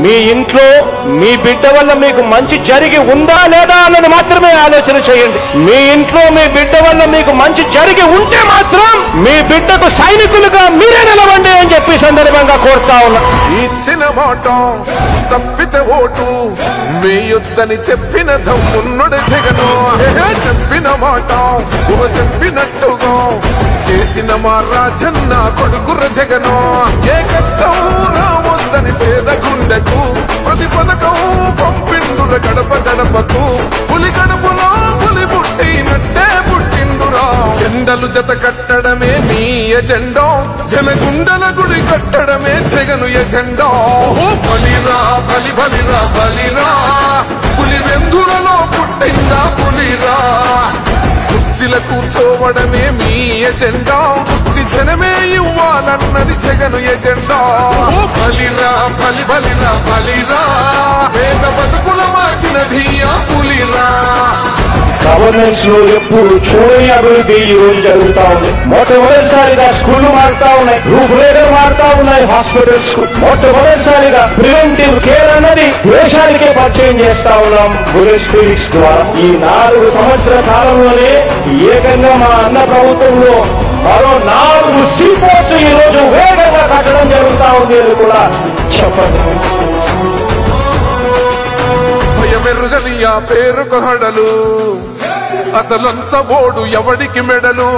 మీ ఇంట్లో మీ బిడ్డ వల్ల మీకు మంచి జరిగి ఉందా లేదా అన్నది మాత్రమే ఆలోచన చేయండి. మీ ఇంట్లో మీ బిడ్డ వల్ల మీకు మంచి జరిగి ఉంటే మాత్రం మీ బిడ్డకు సైనికులుగా మీరే నిలవండి అని చెప్పి సందర్భంగా కోరుతా ఉన్నా. ఇచ్చిన మాట తప్పితే ఓటు వేయొద్దని చెప్పిన దమ్మున్నడు జగను. చెప్పిన మాట చెప్పినట్టుగా చేసిన మా రాజన్న కొడుకుర జగను. ఏ కష్టం రావద్దని పేద గుండెకు ప్రతి పథకం పంపిండుర గడప గడపకు. పులి గడపలో పులి పుట్టినట్టే పుట్టిండురా. జెండలు జత కట్టడమే మీ ఎజెండా, జనగుండల గుడి కట్టడమే జగను ఎజెండా. బలిరా బలి బలిరా బలిరా, పులి వెందులలో పుట్టిందా పులిరా. కుర్చీల కూర్చోవడమే మీ ఎజెండా, కుర్చీ జనమే ఇవ్వాలన్నది జగను ఎజెండా. బలిరా బలి బలిరా బలిరా, పేద బతుకుల మార్చినది ఆ పులిరా. గవర్నెన్స్ లో ఎప్పుడు చూడని అభివృద్ధి ఈ రోజు జరుగుతా ఉంది. మొట్టమొదటిసారిగా స్కూళ్లు మారుతా ఉన్నాయి, రూపురేఖలు మారుతా ఉన్నాయి, హాస్పిటల్స్ మొట్టమొదటిసారిగా ప్రివెంటివ్ కేర్ అన్నది దేశానికే పరిచయం చేస్తా ఉన్నాం బుల్లెట్ క్లినిక్స్ ద్వారా. ఈ 4 సంవత్సరాల కాలంలోనే ఏకంగా మా అన్న ప్రభుత్వంలో మరో 4 సీపోర్ట్లు ఈ రోజు వేగంగా కట్టడం జరుగుతా ఉంది అని కూడా చెప్పండి. భయమెరుగని ఆ పేరుకు హడలు, అసలంచబోడు ఎవడికి మెడలు.